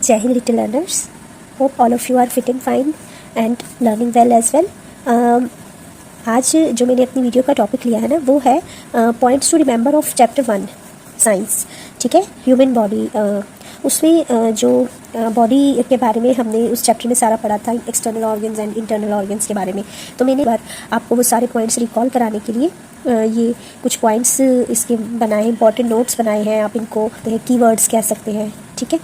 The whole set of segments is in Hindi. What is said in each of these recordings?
जय हिंद little learners, hope all of you are fit and fine and learning well as well. आज जो मैंने अपनी वीडियो का टॉपिक लिया है ना, वो है points to remember of chapter 1 science. ठीक है, ह्यूमन बॉडी। उसमें जो बॉडी के बारे में हमने उस चैप्टर में सारा पढ़ा था, external organs and internal organs के बारे में। तो मैंने बार आपको वो सारे पॉइंट्स रिकॉल कराने के लिए ये कुछ पॉइंट्स इसके बनाए, इंपॉर्टेंट नोट्स बनाए हैं। आप इनको कीवर्ड्स कह सकते हैं। ठीक है,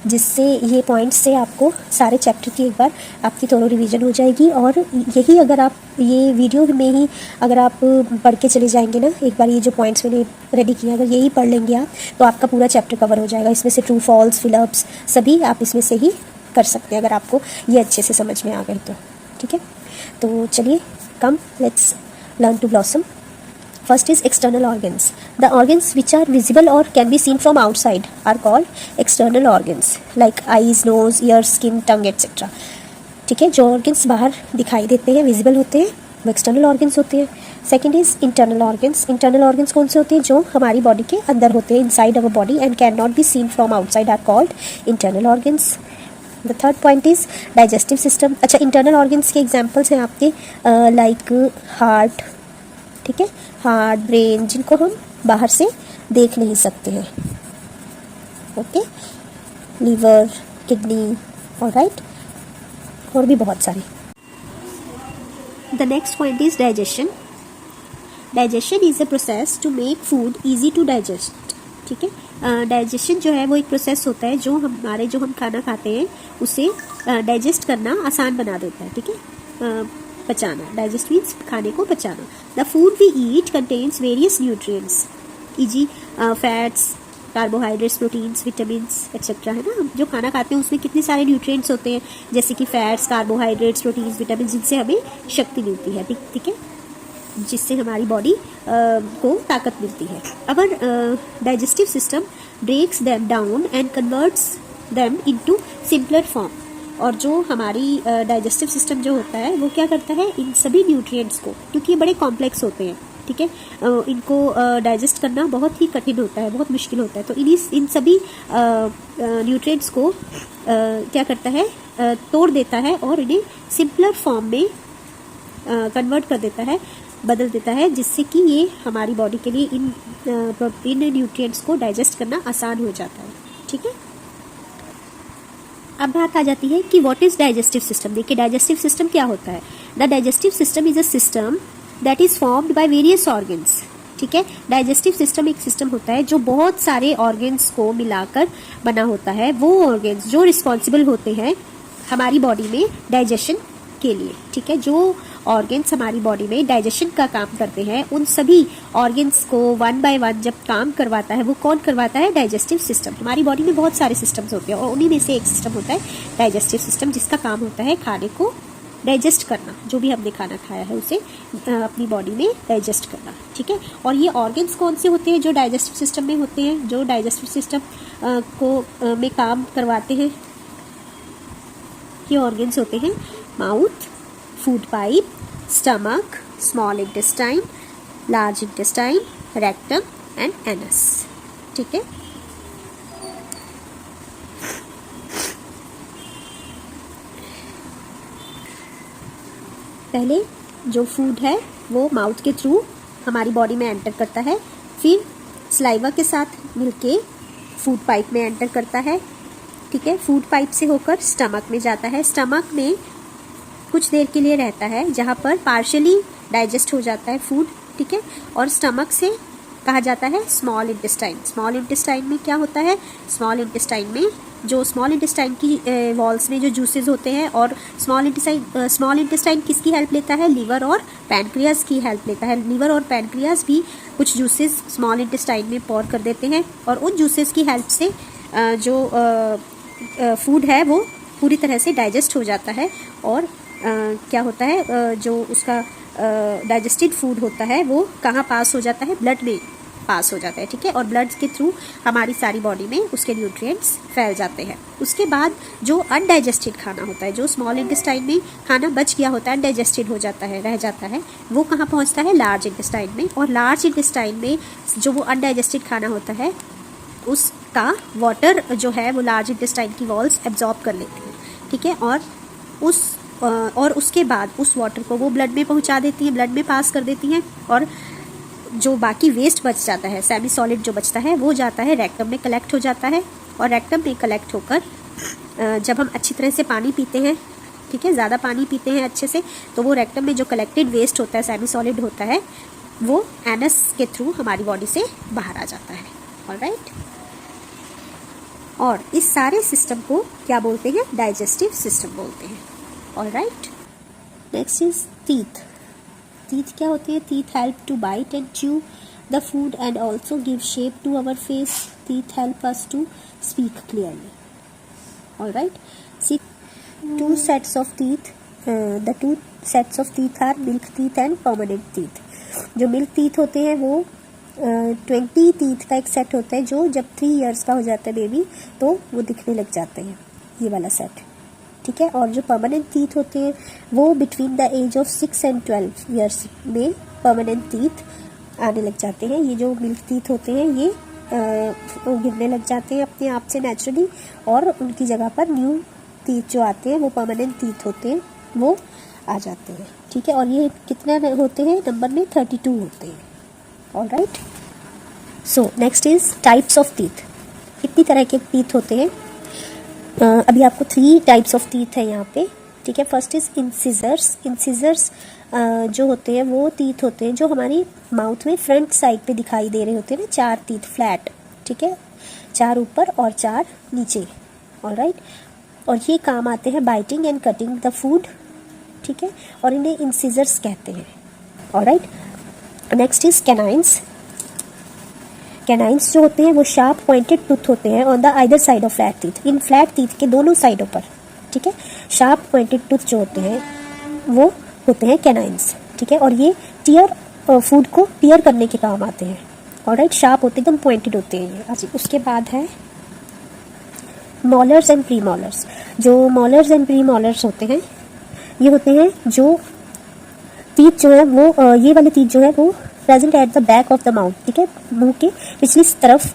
जिससे ये पॉइंट्स से आपको सारे चैप्टर की एक बार आपकी थोड़ा रिवीजन हो जाएगी। और यही अगर आप ये वीडियो में ही अगर आप पढ़ के चले जाएंगे ना, एक बार ये जो पॉइंट्स मैंने रेडी किए, अगर यही पढ़ लेंगे आप, तो आपका पूरा चैप्टर कवर हो जाएगा। इसमें से ट्रू फॉल्स फिलअप्स सभी आप इसमें से ही कर सकते हैं, अगर आपको ये अच्छे से समझ में आ गए तो। ठीक है, तो चलिए, come let's learn to blossom. First is external organs. The organs which are visible or can be seen from outside are called external organs, like eyes, nose, ears, skin, tongue, etc. ठीक है, जो organs बाहर दिखाई देते हैं, visible होते हैं, वो external organs होते हैं. Second is internal organs. Internal organs कौन से होते हैं? जो हमारी बॉडी के अंदर होते हैं, inside our body and cannot be seen from outside, are called internal organs. The third point is digestive system. अच्छा, internal organs के examples हैं आपके like heart, ठीक है, हार्ट, ब्रेन, जिनको हम बाहर से देख नहीं सकते हैं। ओके, लीवर, किडनी, ऑलराइट, और भी बहुत सारे। The next point is digestion. Digestion is a process to make food easy to digest. ठीक है, डाइजेशन जो है वो एक प्रोसेस होता है जो हम खाना खाते हैं उसे डाइजेस्ट करना आसान बना देता है. ठीक है, पचाना. डाइजेस्ट मीन्स खाने को पचाना. The food we eat contains various nutrients, e g. Fats, carbohydrates, proteins, vitamins etcetera. है ना, हम जो खाना खाते हैं उसमें कितने सारे न्यूट्रिएंट्स होते हैं, जैसे कि फैट्स, कार्बोहाइड्रेट्स, प्रोटीन्स, विटामिन, जिनसे हमें शक्ति मिलती है. ठीक है, जिससे हमारी बॉडी को ताकत मिलती है. Our digestive system breaks them down and converts them into simpler form. और जो हमारी डाइजेस्टिव सिस्टम जो होता है वो क्या करता है, इन सभी न्यूट्रिएंट्स को, क्योंकि ये बड़े कॉम्प्लेक्स होते हैं, ठीक है, इनको डाइजेस्ट करना बहुत ही कठिन होता है, बहुत मुश्किल होता है. तो इन सभी न्यूट्रिएंट्स को क्या करता है, तोड़ देता है और इन्हें सिंपलर फॉर्म में कन्वर्ट कर देता है, बदल देता है, जिससे कि ये हमारी बॉडी के लिए इन न्यूट्रिएंट्स को डाइजेस्ट करना आसान हो जाता है. ठीक है, अब बात आ जाती है कि व्हाट इज डाइजेस्टिव सिस्टम. देखिए, डाइजेस्टिव सिस्टम क्या होता है. The digestive system is a system that is formed by various organs. ठीक है, डाइजेस्टिव सिस्टम एक सिस्टम होता है जो बहुत सारे ऑर्गन्स को मिलाकर बना होता है. वो ऑर्गन्स जो रिस्पॉन्सिबल होते हैं हमारी बॉडी में डाइजेशन के लिए. ठीक है, जो ऑर्गन्स हमारी बॉडी में डाइजेशन का काम करते हैं, उन सभी ऑर्गन्स को वन बाय वन जब काम करवाता है, वो कौन करवाता है, डाइजेस्टिव सिस्टम. हमारी बॉडी में बहुत सारे सिस्टम्स होते हैं और उन्हीं में से एक सिस्टम होता है डाइजेस्टिव सिस्टम, जिसका काम होता है खाने को डाइजेस्ट करना. जो भी हमने खाना खाया है उसे अपनी बॉडी में डाइजेस्ट करना. ठीक है, और ये ऑर्गन्स कौन से होते हैं जो डाइजेस्टिव सिस्टम में होते हैं, जो डाइजेस्टिव सिस्टम को में काम करवाते हैं. ये ऑर्गन्स होते हैं mouth, food pipe, stomach, small intestine, large intestine, rectum and anus. ठीक है, पहले जो फूड है वो माउथ के थ्रू हमारी बॉडी में एंटर करता है, फिर सलाइवा के साथ मिलके फूड पाइप में एंटर करता है. ठीक है, फूड पाइप से होकर स्टमक में जाता है. स्टमक में कुछ देर के लिए रहता है, जहाँ पर पार्शियली डाइजेस्ट हो जाता है फूड. ठीक है, और स्टमक से कहा जाता है स्मॉल इंटेस्टाइन. स्मॉल इंटेस्टाइन में क्या होता है, स्मॉल इंटेस्टाइन में जो स्मॉल इंटेस्टाइन की वॉल्स में जो जूसेस होते हैं, और स्मॉल इंटेस्टाइन किसकी हेल्प लेता है, लीवर और पैनक्रियाज की हेल्प लेता है. लीवर और पैनक्रियाज भी कुछ जूसेस स्मॉल इंटेस्टाइन में पोर कर देते हैं, और उन जूसेस की हेल्प से जो फूड है वो पूरी तरह से डाइजेस्ट हो जाता है. और क्या होता है, जो उसका डाइजेस्टेड फूड होता है वो कहाँ पास हो जाता है, ब्लड में पास हो जाता है. ठीक है, और ब्लड के थ्रू हमारी सारी बॉडी में उसके न्यूट्रिएंट्स फैल जाते हैं. उसके बाद जो अनडाइजेस्टेड खाना होता है, जो स्मॉल इंटेस्टाइन में खाना बच गया होता है, अनडाइजेस्टेड हो जाता है, रह जाता है, वो कहाँ पहुँचता है, लार्ज इंटेस्टाइन में. और लार्ज इंटेस्टाइन में जो वो अनडाइजेस्टेड खाना होता है, उस का वाटर जो है वो लार्ज इंटेस्टाइन की वॉल्स एब्जॉर्ब कर लेती हैं, ठीक है, और उसके बाद उस वाटर को वो ब्लड में पहुंचा देती हैं, ब्लड में पास कर देती हैं, और जो बाकी वेस्ट बच जाता है, सेमी सॉलिड जो बचता है, वो जाता है रेक्टम में कलेक्ट हो जाता है, और रेक्टम में कलेक्ट होकर जब हम अच्छी तरह से पानी पीते हैं, ठीक है, ज़्यादा पानी पीते हैं अच्छे से, तो वो रेक्टम में जो कलेक्टेड वेस्ट होता है, सेमी सॉलिड होता है, वो एनस के थ्रू हमारी बॉडी से बाहर आ जाता है। ऑलराइट, और इस सारे सिस्टम को क्या बोलते हैं? डाइजेस्टिव सिस्टम बोलते हैं। Alright, next is teeth. Teeth क्या होते हैं? Teeth help to bite and chew the food and also give shape to our face. Teeth help us to speak clearly. Alright, see two sets of teeth. The two sets of teeth are milk teeth and permanent teeth. जो मिल्क टीथ होते हैं वो 20 टीथ का एक सेट होता है, जो जब 3 इयर्स का हो जाता है बेबी तो वो दिखने लग जाते हैं, ये वाला सेट, ठीक है। और जो परमानेंट टीथ होते हैं वो between the age of 6 and 12 years में परमानेंट टीथ आने लग जाते हैं। ये जो मिल्क टीथ होते हैं ये गिरने लग जाते हैं अपने आप से नेचुरली, और उनकी जगह पर न्यू टीथ जो आते हैं वो परमानेंट टीथ होते हैं, वो आ जाते हैं, ठीक है। और ये कितने होते हैं? नंबर में 32 होते हैं। Alright, so next is types of teeth. कितनी तरह के टीथ होते हैं? अभी आपको 3 टाइप्स ऑफ टीथ है यहाँ पे, ठीक है। First is incisors. इंसिजर्स जो होते हैं वो टीथ होते हैं जो हमारी माउथ में फ्रंट साइड पे दिखाई दे रहे होते हैं ना, 4 टीथ फ्लैट, ठीक है, 4 ऊपर और 4 नीचे। ऑलराइट, और ये काम आते हैं biting and cutting the food, ठीक है, और इन्हें इंसिजर्स कहते हैं। Alright, next is canines. Canines जो होते हैं वो शार्प पॉइंटेड टूथ होते हैं on the either side of flat teeth, इन फ्लैट टीथ के दोनों साइडों पर, ठीक है। शार्प पॉइंटेड टूथ जो होते हैं वो होते हैं कैनाइन्स, ठीक है, और ये टीयर फूड को टीयर करने के काम आते हैं। ऑलराइट, शार्प होते एकदम पॉइंटेड होते हैं ये। अच्छा, उसके बाद है मॉलर्स एंड प्री मॉलर्स। जो मॉलर्स एंड प्री मॉलर्स होते हैं ये होते हैं जो टीथ जो है वो ये वाले टीथ जो है वो present at the back of the mouth, ठीक है, मुंह के पिछली तरफ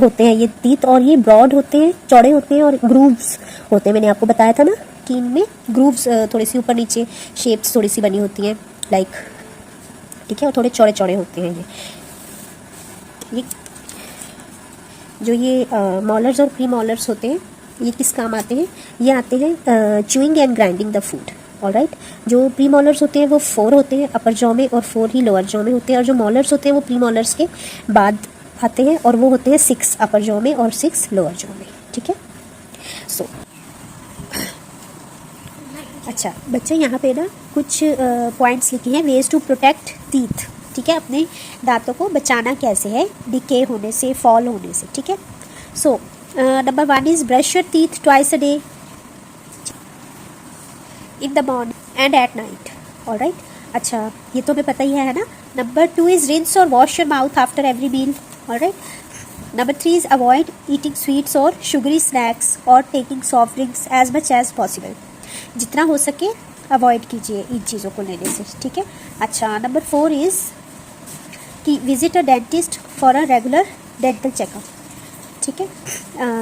होते हैं ये टीथ, और ये ब्रॉड होते हैं, चौड़े होते हैं, और ग्रूव्स होते हैं। मैंने आपको बताया था ना कि इनमें ग्रूव्स थोड़ी सी ऊपर नीचे शेप्स थोड़ी सी बनी होती हैं लाइक, ठीक है, और थोड़े चौड़े चौड़े होते हैं ये जो ये मॉलर्स और प्री मॉलर्स होते हैं ये किस काम आते हैं? ये आते हैं chewing and grinding the food. Alright, जो प्री मॉलर्स होते हैं वो 4 होते हैं अपर जॉ में और 4 ही लोअर जॉ में होते हैं, और जो मॉलर्स होते हैं वो प्री मॉलर्स के बाद आते हैं और वो होते हैं 6 अपर जॉ में और 6 लोअर जॉ में, ठीक है। सो अच्छा बच्चे, यहाँ पे ना कुछ पॉइंट्स लिखे हैं, वेज टू प्रोटेक्ट टीथ, ठीक है, अपने दांतों को बचाना कैसे है डिके होने से, फॉल होने से, ठीक है। So number 1 is brush your teeth twice a day in the morning and at night. Alright, अच्छा ये तो हमें पता ही है ना। नंबर 2 इज रिंस और wash your mouth after every meal. Alright, number 3 is avoid eating sweets और शुगरी स्नैक्स और taking soft drinks as much as possible. जितना हो सके अवॉइड कीजिए इन चीज़ों को लेने से, ठीक है। अच्छा, नंबर 4 इज कि visit a dentist for a regular dental checkup, ठीक है,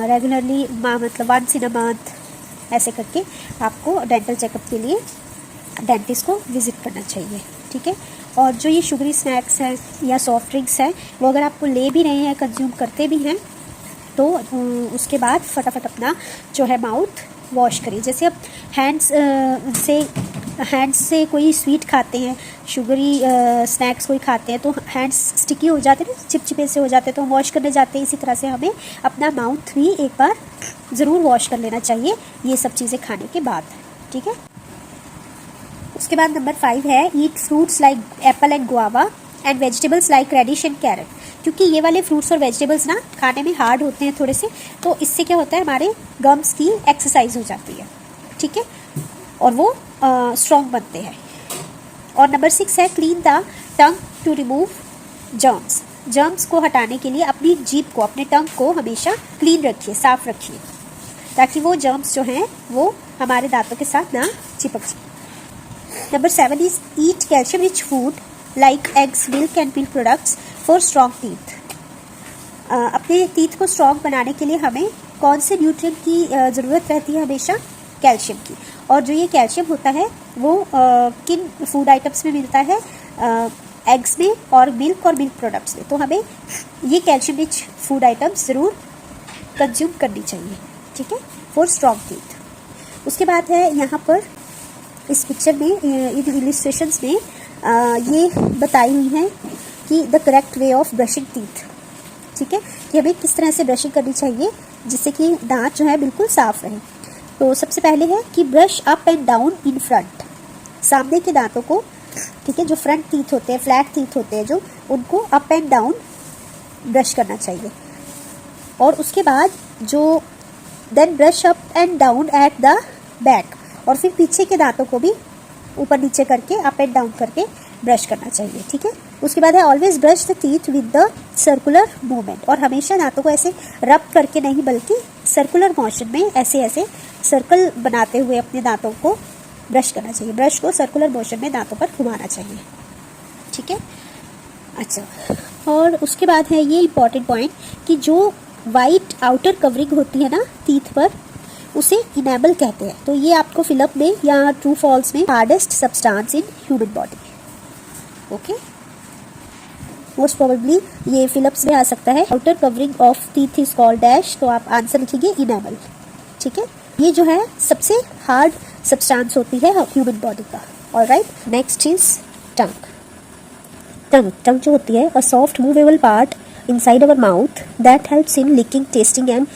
रेगुलरली मतलब 1 in a month ऐसे करके आपको डेंटल चेकअप के लिए डेंटिस्ट को विजिट करना चाहिए, ठीक है। और जो ये शुगरी स्नैक्स हैं या सॉफ्ट ड्रिंक्स हैं वो अगर आपको ले भी रहे हैं, कंज्यूम करते भी हैं, तो उसके बाद फटाफट अपना जो है माउथ वॉश करिए। जैसे आप हैंड्स से कोई स्वीट खाते हैं, शुगरी स्नैक्स कोई खाते हैं तो हैंड्स स्टिकी हो जाते हैं ना, चिपचिपे से हो जाते हैं, तो वॉश करने जाते हैं। इसी तरह से हमें अपना माउथ भी एक बार ज़रूर वॉश कर लेना चाहिए ये सब चीज़ें खाने के बाद, ठीक है। उसके बाद नंबर 5 है eat fruits like apple and guava and vegetables like radish and carrot. क्योंकि ये वाले फ्रूट्स और वेजिटेबल्स ना खाने में हार्ड होते हैं थोड़े से, तो इससे क्या होता है हमारे गम्स की एक्सरसाइज हो जाती है, ठीक है, और वो स्ट्रॉन्ग बनते हैं। और नंबर 6 है clean the tongue to remove germs. Germs को हटाने के लिए अपनी जीभ को, अपने टंग को हमेशा क्लीन रखिए, साफ रखिए, ताकि वो जर्म्स जो हैं वो हमारे दांतों के साथ ना चिपक जाए। Number 7 is eat calcium rich food like eggs, milk and milk products for strong teeth. अपने टीथ को स्ट्रॉन्ग बनाने के लिए हमें कौन से न्यूट्रिएंट की ज़रूरत रहती है? हमेशा कैल्शियम की। और जो ये कैल्शियम होता है वो किन फूड आइटम्स में मिलता है? एग्स में और मिल्क प्रोडक्ट्स में। तो हमें ये कैल्शियम रिच फूड आइटम्स ज़रूर कंज्यूम करनी चाहिए, ठीक है, फॉर स्ट्रॉन्ग टीथ। उसके बाद है यहाँ पर इस पिक्चर में, इन इलिस्ट्रेशंस में ये बताई हुई है कि the correct way of brushing teeth, ठीक है, कि हमें किस तरह से ब्रशिंग करनी चाहिए जिससे कि दांत जो है बिल्कुल साफ रहे। तो सबसे पहले है कि brush up and down in front, सामने के दांतों को, ठीक है, जो फ्रंट टीथ होते हैं, फ्लैट टीथ होते हैं जो, उनको अप एंड डाउन ब्रश करना चाहिए। और उसके बाद जो then brush up and down at the back, और फिर पीछे के दांतों को भी ऊपर नीचे करके अप एंड डाउन करके ब्रश करना चाहिए, ठीक है। उसके बाद है always brush the teeth with the circular movement, और हमेशा दांतों को ऐसे रब करके नहीं बल्कि सर्कुलर मोशन में ऐसे सर्कल बनाते हुए अपने दांतों को ब्रश करना चाहिए। ब्रश को सर्कुलर मोशन में दांतों पर घुमाना चाहिए, ठीक है। अच्छा, और उसके बाद है ये इम्पॉर्टेंट पॉइंट कि जो वाइट आउटर कवरिंग होती है ना टीथ पर, उसे इनेबल कहते हैं। तो ये आपको फिलअप में या ट्रू फॉल्स में hardest substance in human body, okay, most probably ये फिलअप्स में आ सकता है। Outer covering of teeth is called dash, तो आप आंसर लिखेंगे इनेबल, ठीक है। ये जो है सबसे हार्ड सब्सटेंस होती है ह्यूमन बॉडी का। ऑलराइट, नेक्स्ट इज टंग जो होती है, a soft movable part inside our mouth that helps in licking, tasting and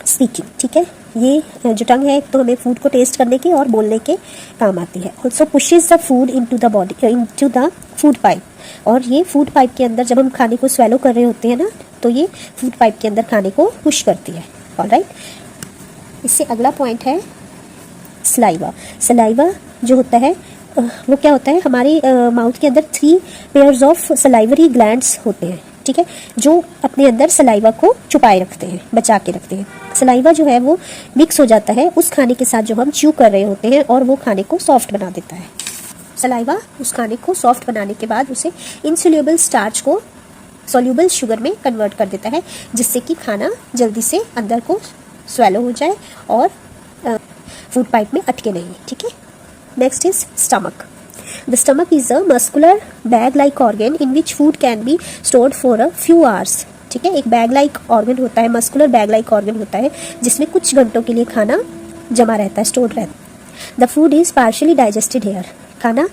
speaking, ठीक है। ये जो टंग है तो हमें फूड को टेस्ट करने के और बोलने के काम आती है। Also pushes the food into the body, into the food pipe, और ये फूड पाइप के अंदर जब हम खाने को स्वेलो कर रहे होते हैं ना, तो ये फूड पाइप के अंदर खाने को पुश करती है। ऑलराइट, इससे अगला पॉइंट है सलाइवा। सलाइवा जो होता है वो क्या होता है, हमारे माउथ के अंदर 3 पेयर्स ऑफ सलाइवरी ग्लैंड्स होते हैं, ठीक है, जो अपने अंदर सलाइवा को छुपाए रखते हैं, बचा के रखते हैं। सलाइवा जो है वो मिक्स हो जाता है उस खाने के साथ जो हम च्यू कर रहे होते हैं, और वो खाने को सॉफ्ट बना देता है। सलाइवा उस खाने को सॉफ्ट बनाने के बाद उसे इनसोल्यूबल स्टार्च को सोल्यूबल शुगर में कन्वर्ट कर देता है, जिससे कि खाना जल्दी से अंदर को स्वेलो हो जाए और फूड पाइप में अटके नहीं, ठीक है। Next is stomach. The stomach is a muscular bag-like organ in which food can be stored for a few hours, ठीक है। एक बैग लाइक ऑर्गन होता है, मस्कुलर बैग लाइक ऑर्गन होता है, जिसमें कुछ घंटों के लिए खाना जमा रहता है, स्टोर रहता है। The food is partially digested here, खाना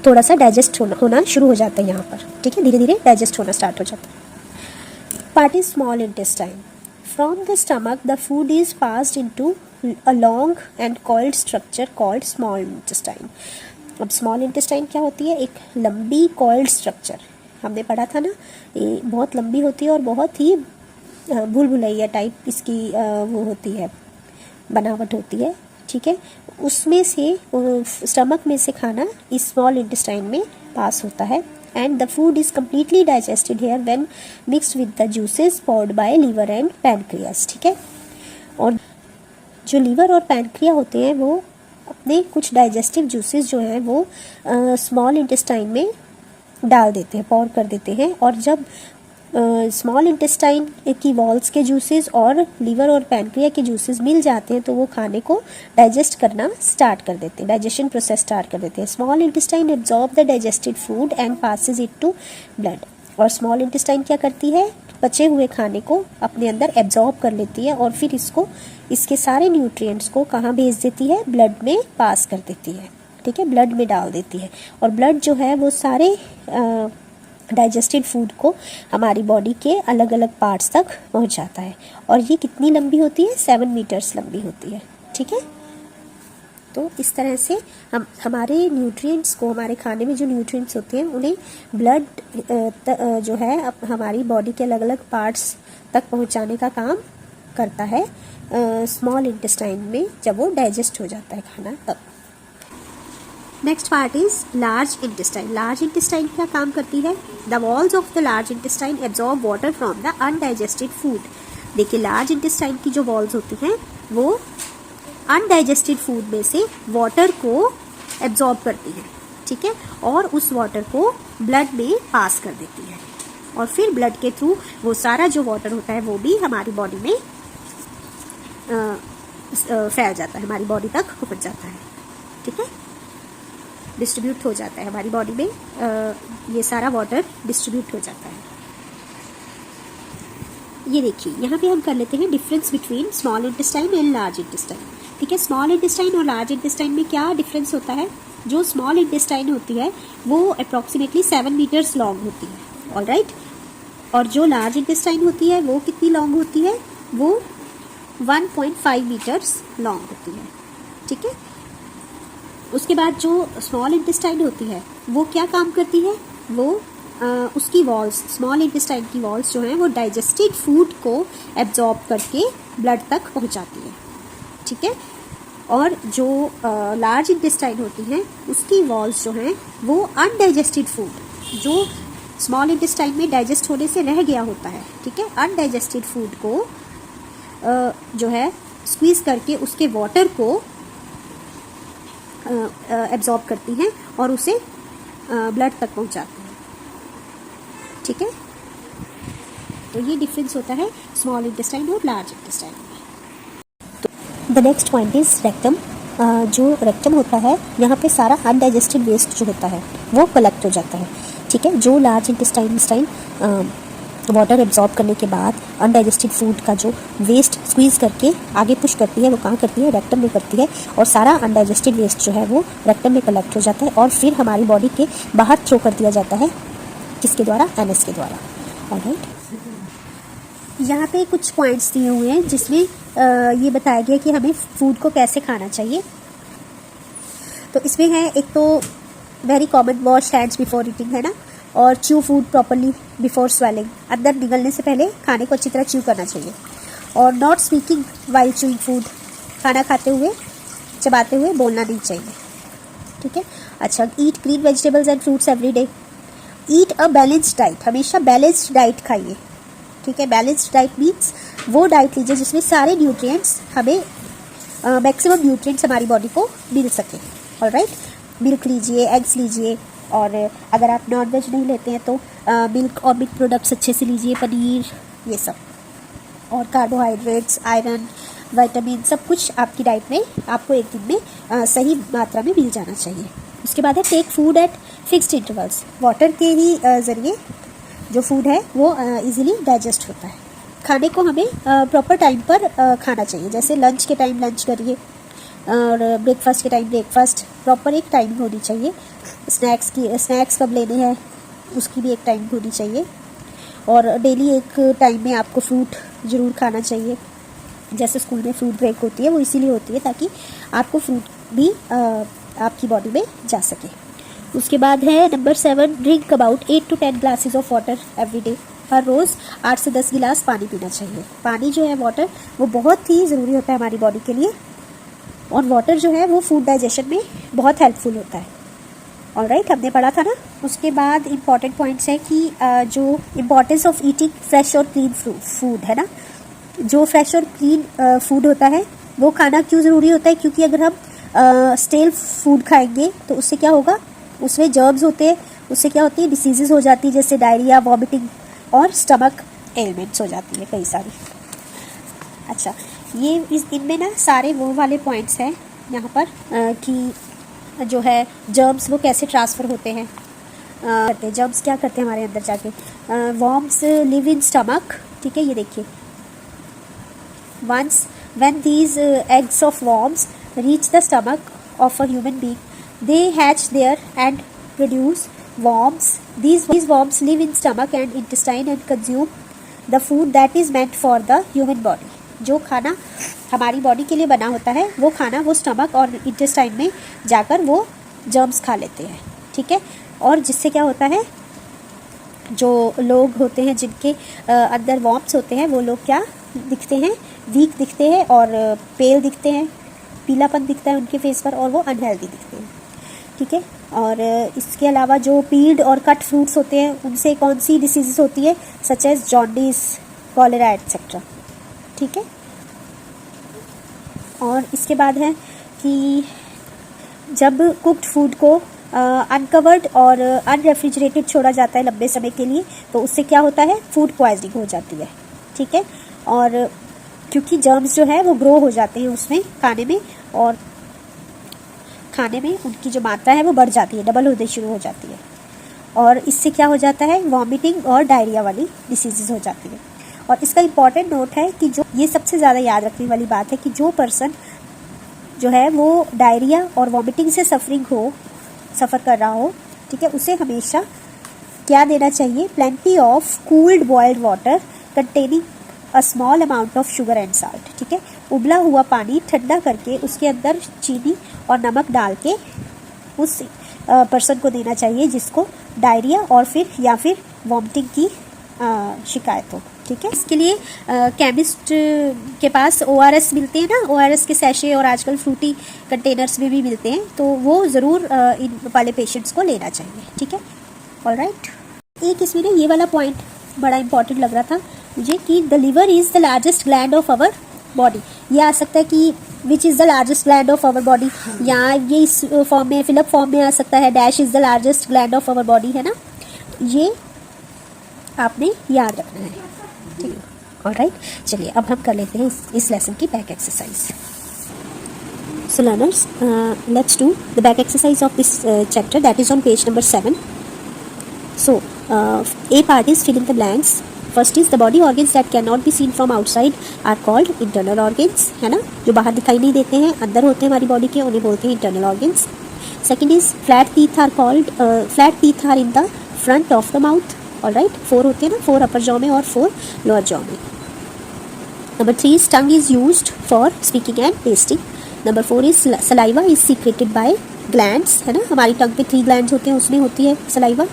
थोड़ा सा डाइजेस्ट होना शुरू हो जाता है यहाँ पर, ठीक है, धीरे धीरे डाइजेस्ट होना स्टार्ट हो जाता है। Part is small intestine. From the stomach the food is passed into a long and coiled structure called small intestine. अब स्मॉल इंटेस्टाइन क्या होती है? एक लंबी कॉइल्ड स्ट्रक्चर, हमने पढ़ा था ना, ये बहुत लंबी होती है और बहुत ही भूल भुलैया टाइप इसकी वो होती है, बनावट होती है, ठीक है। उसमें से स्टमक में से खाना इस स्मॉल इंटेस्टाइन में पास होता है, and the food is completely digested here when mixed with the juices poured by liver and pancreas, ठीक है। और जो लीवर और पैनक्रिया होते हैं वो अपने कुछ डाइजेस्टिव जूसेस जो हैं वो स्मॉल इंटेस्टाइन में डाल देते हैं, पॉर कर देते हैं, और जब स्मॉल इंटेस्टाइन की वॉल्स के जूसेस और लीवर और पैनक्रिया के जूसेस मिल जाते हैं तो वो खाने को डाइजेस्ट करना स्टार्ट कर देते हैं, डाइजेशन प्रोसेस स्टार्ट कर देते हैं। Small intestine absorb the digested food and passes it to blood. और स्मॉल इंटेस्टाइन क्या करती है? बचे हुए खाने को अपने अंदर एब्जॉर्ब कर लेती है और फिर इसको, इसके सारे न्यूट्रिएंट्स को कहाँ भेज देती है? ब्लड में पास कर देती है, ठीक है, ब्लड में डाल देती है। और ब्लड जो है वो सारे डाइजेस्टेड फूड को हमारी बॉडी के अलग अलग पार्ट्स तक पहुंचाता है। और ये कितनी लंबी होती है? 7 मीटर्स लंबी होती है, ठीक है। तो इस तरह से हम हमारे न्यूट्रिएंट्स को, हमारे खाने में जो न्यूट्रिएंट्स होते हैं उन्हें ब्लड जो है हमारी बॉडी के अलग अलग पार्ट्स तक पहुंचाने का काम करता है स्मॉल इंटेस्टाइन में, जब वो डाइजेस्ट हो जाता है खाना तब। Next part is large intestine. Large intestine क्या काम करती है? The walls of the large intestine absorb water from the undigested food. देखिए, लार्ज इंटेस्टाइन की जो वॉल्स होती हैं वो अनडाइजेस्टेड फूड में से वाटर को एब्जॉर्ब करती है, ठीक है, और उस वाटर को ब्लड में पास कर देती है, और फिर ब्लड के थ्रू वो सारा जो वाटर होता है वो भी हमारी बॉडी में फैल जाता है, हमारी बॉडी तक पहुंच जाता है। ठीक है, डिस्ट्रीब्यूट हो जाता है हमारी बॉडी में, ये सारा वाटर डिस्ट्रीब्यूट हो जाता है। ये देखिए यहाँ पे हम कर लेते हैं difference between small intestine and large intestine. ठीक है, स्मॉल इंटेस्टाइन और लार्ज इंटेस्टाइन में क्या डिफरेंस होता है? जो स्मॉल इंटेस्टाइन होती है वो अप्रॉक्सीमेटली 7 मीटर्स लॉन्ग होती है, ऑलराइट। और जो लार्ज इंटेस्टाइन होती है वो कितनी लॉन्ग होती है? वो 1.5 मीटर्स लॉन्ग होती है। ठीक है, उसके बाद जो स्मॉल इंटेस्टाइन होती है वो क्या काम करती है? वो उसकी वॉल्स, स्मॉल इंटेस्टाइन की वॉल्स जो हैं वो डाइजेस्टेड फूड को एब्जॉर्ब करके ब्लड तक पहुंचाती है। ठीक है, और जो लार्ज इंटेस्टाइन होती हैं उसकी वॉल्स जो हैं वो अनडाइजेस्टेड फूड, जो स्मॉल इंटेस्टाइन में डाइजेस्ट होने से रह गया होता है, ठीक है, अनडाइजेस्टेड फूड को जो है स्क्वीज करके उसके वाटर को एब्जॉर्ब करती हैं और उसे ब्लड तक पहुंचाती हैं। ठीक है, तो ये डिफरेंस होता है स्मॉल इंटेस्टाइन और लार्ज इंटेस्टाइन में। The next point is rectum. जो रेक्टम होता है यहाँ पे सारा अनडाइजेस्टेड वेस्ट जो होता है वो कलेक्ट हो जाता है। ठीक है, जो लार्ज इंटेस्टाइन वाटर एब्जॉर्ब करने के बाद अनडाइजेस्टेड फूड का जो वेस्ट स्क्वीज करके आगे पुश करती है, वो कहाँ करती है? रेक्टम में करती है, और सारा अनडाइजेस्टेड वेस्ट जो है वो रेक्टम में कलेक्ट हो जाता है और फिर हमारी बॉडी के बाहर थ्रो कर दिया जाता है। किसके द्वारा? एनएस के द्वारा। ऑलराइट, यहाँ पे कुछ पॉइंट्स दिए हुए हैं जिसमें ये बताया गया कि हमें फूड को कैसे खाना चाहिए। तो इसमें है एक तो very common, wash hands before eating, है ना, और chew food properly before swelling, अंदर निगलने से पहले खाने को अच्छी तरह च्यू करना चाहिए। और not speaking while chewing food, खाना खाते हुए, चबाते हुए बोलना नहीं चाहिए। ठीक है, अच्छा, ईट green vegetables and fruits every day. Eat a balanced diet, हमेशा बैलेंस्ड डाइट खाइए। ठीक है, बैलेंस्ड डाइट मीन्स वो डाइट लीजिए जिसमें सारे न्यूट्रिएंट्स हमें मैक्सिमम न्यूट्रिएंट्स हमारी बॉडी को मिल सके। ऑलराइट, मिल्क लीजिए, एग्स लीजिए, और अगर आप नॉन वेज नहीं लेते हैं तो मिल्क और मिल्क प्रोडक्ट्स अच्छे से लीजिए, पनीर, ये सब, और कार्बोहाइड्रेट्स, आयरन, विटामिन, सब कुछ आपकी डाइट में आपको एक दिन में सही मात्रा में मिल जाना चाहिए। उसके बाद है take food at fixed intervals. Water के ही ज़रिए जो फूड है वो इजीली डाइजेस्ट होता है। खाने को हमें प्रॉपर टाइम पर खाना चाहिए, जैसे लंच के टाइम लंच करिए और ब्रेकफास्ट के टाइम ब्रेकफास्ट, प्रॉपर एक टाइम होनी चाहिए। स्नैक्स कब लेने हैं उसकी भी एक टाइम होनी चाहिए, और डेली एक टाइम में आपको फ्रूट ज़रूर खाना चाहिए। जैसे स्कूल में फ्रूट ब्रेक होती है वो इसीलिए होती है ताकि आपको फ्रूट भी आपकी बॉडी में जा सके। उसके बाद है number 7, drink about 8 to 10 glasses of water every day. हर रोज़ 8 से 10 गिलास पानी पीना चाहिए। पानी जो है, वाटर, वो बहुत ही ज़रूरी होता है हमारी बॉडी के लिए, और वाटर जो है वो फूड डाइजेशन में बहुत हेल्पफुल होता है। ऑलराइट, हमने पढ़ा था ना। उसके बाद इम्पॉर्टेंट पॉइंट्स है कि जो इम्पॉर्टेंस ऑफ ईटिंग फ्रेश और क्लीन फूड है ना, जो फ्रेश और क्लीन फूड होता है वो खाना क्यों ज़रूरी होता है? क्योंकि अगर हम स्टेल फूड खाएंगे तो उससे क्या होगा? उसमें जर्म्स होते हैं, उससे क्या होती है? डिसीजेज हो जाती है, जैसे डायरिया, वॉमिटिंग और स्टमक एलिमेंट्स हो जाती है कई सारी। अच्छा, ये इनमें ना सारे वो वाले पॉइंट्स हैं यहाँ पर कि जो है जर्म्स वो कैसे ट्रांसफ़र होते हैं, जर्म्स क्या करते हैं हमारे अंदर जाके। Worms live in stomach. ठीक है, ये देखिए, once when these eggs of worms reach the stomach of a human being, they hatch there and produce worms. These worms live in stomach and intestine and consume the food that is meant for the human body. जो खाना हमारी बॉडी के लिए बना होता है वो खाना वो स्टमक और इंटेस्टाइन में जाकर वो जर्म्स खा लेते हैं। ठीक है, और जिससे क्या होता है, जो लोग होते हैं जिनके अंदर वॉर्म्स होते हैं वो लोग क्या दिखते हैं? वीक दिखते हैं और पेल दिखते हैं, पीलापन दिखता है उनके फेस पर, और वो अनहेल्दी दिखते हैं। ठीक है, और इसके अलावा जो पील्ड और कट फ्रूट्स होते हैं उनसे कौन सी डिसीजेस होती है? Such as jaundice, cholera etcetera. ठीक है, और इसके बाद है कि जब कुक्ड फूड को अनकवर्ड और अनरेफ्रिजरेटेड छोड़ा जाता है लंबे समय के लिए, तो उससे क्या होता है, फूड पॉइजनिंग हो जाती है, ठीक है। और क्योंकि जर्म्स जो है वो ग्रो हो जाते हैं उसमें खाने में, और खाने में उनकी जो मात्रा है वो बढ़ जाती है, डबल होने शुरू हो जाती है, और इससे क्या हो जाता है, वॉमिटिंग और डायरिया वाली डिसीजेज हो जाती है। और इसका इम्पॉर्टेंट नोट है कि जो ये सबसे ज़्यादा याद रखने वाली बात है कि जो पर्सन जो है वो डायरिया और वॉमिटिंग से सफ़र कर रहा हो, ठीक है, उसे हमेशा क्या देना चाहिए, plenty of cooled boiled water containing a small amount of sugar and salt, ठीक है। उबला हुआ पानी ठंडा करके उसके अंदर चीनी और नमक डाल के उस पर्सन को देना चाहिए जिसको डायरिया और फिर वॉमिटिंग की शिकायत हो, ठीक है। इसके लिए केमिस्ट के पास ORS मिलते हैं ना, ORS के सैशे और आजकल फ्रूटी कंटेनर्स में भी मिलते हैं, तो वो ज़रूर इन वाले पेशेंट्स को लेना चाहिए, ठीक है। ऑलराइट, एक इसमें ना ये वाला पॉइंट बड़ा इंपॉर्टेंट लग रहा था मुझे कि the liver is the largest gland of our body. ये आ सकता है कि which is the largest gland of our body, या ये इस फॉर्म में फिलअप फॉर्म में आ सकता है, dash is the largest gland of our body, है ना, ये आपने याद रखना है, ठीक है। ऑलराइट, चलिए अब हम कर लेते हैं इस लेसन की back exercise. So learners, let's do the back exercise of this chapter, that is on page number 7. So A part is fill in the blanks. First is the body organs that cannot be seen from outside are called internal organs, है ना, जो बाहर दिखाई नहीं देते हैं, अंदर होते हैं हमारी बॉडी के, उन्हें बोलते हैं internal organs. Second is flat teeth are called flat teeth are in the front of the mouth. Alright, 4 होते हैं ना, 4 upper jaw में और 4 lower jaw में. Number 3 is tongue is used for speaking and tasting. Number 4 is saliva is secreted by glands, है ना, हमारी टंग पे 3 glands होते हैं, उसमें होती है saliva.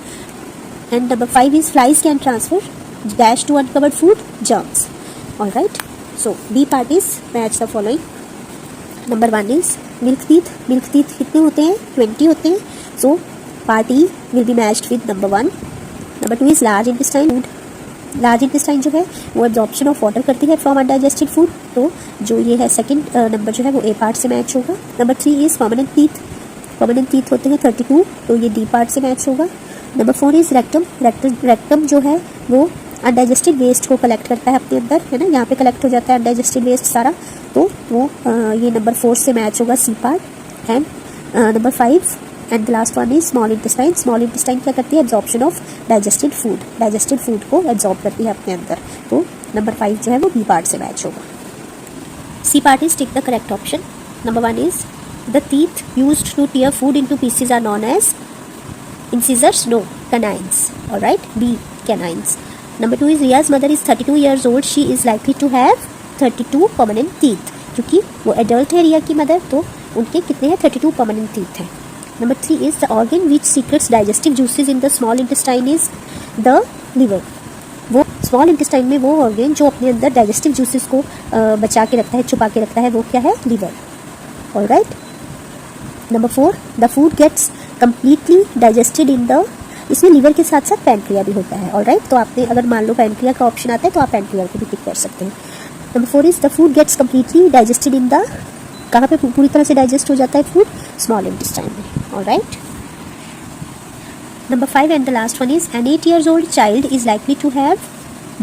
And number 5 is flies can transfer dash to uncovered food germs. Alright, so B part is match the following. Number 1 is milk teeth. Milk teeth कितने होते हैं, 20 होते हैं, so part E will be matched with number 1. Number 2 is large intestine. Large intestine जो है वो एब्जॉर्प्शन ऑफ वाटर करती है फ्रॉम अनडाइजेस्टेड फूड, तो जो ये है सेकंड नंबर जो है वो A पार्ट से मैच होगा. Number 3 is permanent teeth. Permanent teeth होते हैं 32, तो ये D पार्ट से मैच होगा. Number 4 is rectum. रेक्टम जो है वो अनडाइजेस्टेड वेस्ट को कलेक्ट करता है अपने अंदर, है ना, यहाँ पे कलेक्ट हो जाता है अनडाइजेस्टेड वेस्ट सारा, तो वो ये नंबर 4 से मैच होगा C part. And number 5 and the last one is small intestine. Small intestine क्या करती है, एब्जॉर्प्शन ऑफ डाइजेस्टेड फूड को एब्जॉर्ब करती है अपने अंदर, तो नंबर 5 जो है वो B पार्ट से मैच होगा. C part is tick the correct option. Number 1 is the teeth used to tear food into pieces are known as incisors, no, canines. Alright, B, canines. Number 2 is Riya's mother is 32 years old. She is likely to have 32 permanent teeth. क्योंकि वो एडल्ट है रिया की मदर, तो उनके कितने हैं, 32 परमानेंट टीथ हैं. Number 3 is the organ which secretes digestive juices in the small intestine is the liver. वो small intestine में वो organ जो अपने अंदर digestive juices को बचा के रखता है, छुपा के रखता है, वो क्या है, liver. Alright. Number 4, the food gets completely digested in the, इसमें लीवर के साथ साथ पैनक्रिया भी होता है. ऑलराइट, तो आपने अगर मान लो पैनक्रिया का ऑप्शन आता है तो आप पैनक्रिया को भी टिक कर सकते हैं. Number 4 is the food gets completely digested in the, कहाँ पे पूरी तरह से डाइजेस्ट हो जाता है फूड, स्मॉल इंटेस्टाइन में. Alright. Number 5 and the last one is an 8 years old child is likely to have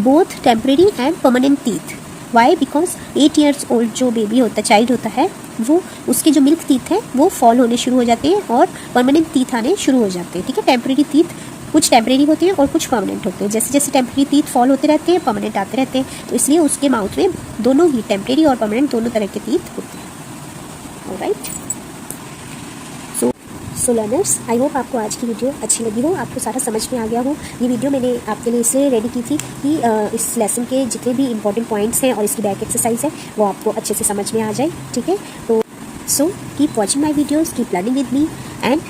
both temporary and permanent teeth. Why, because 8 years old जो बेबी होता है, चाइल्ड होता है, वो उसके जो मिल्क टीथ हैं वो फॉल होने शुरू हो जाते हैं और परमानेंट टीथ आने शुरू हो जाते हैं. ठीक है, टेम्परेरी टीथ कुछ टेम्परेरी होते हैं और कुछ परमानेंट होते हैं. जैसे जैसे टेम्परेरी टीथ फॉल होते रहते हैं, परमानेंट आते रहते हैं, तो इसलिए उसके माउथ में दोनों ही टेम्परेरी और परमानेंट दोनों तरह के टीथ होते हैं. Alright, so learners, I hope आपको आज की वीडियो अच्छी लगी हो, आपको सारा समझ में आ गया हो. ये वीडियो मैंने आपके लिए इसलिए रेडी की थी कि इस लेसन के जितने भी इंपॉर्टेंट पॉइंट्स हैं और इसकी बैक एक्सरसाइज है वो आपको अच्छे से समझ में आ जाए. ठीक है, तो so keep watching my videos, keep learning with me and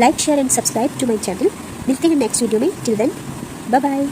like, share and subscribe to my channel. मिलते हैं नेक्स्ट वीडियो में. Till then, bye bye.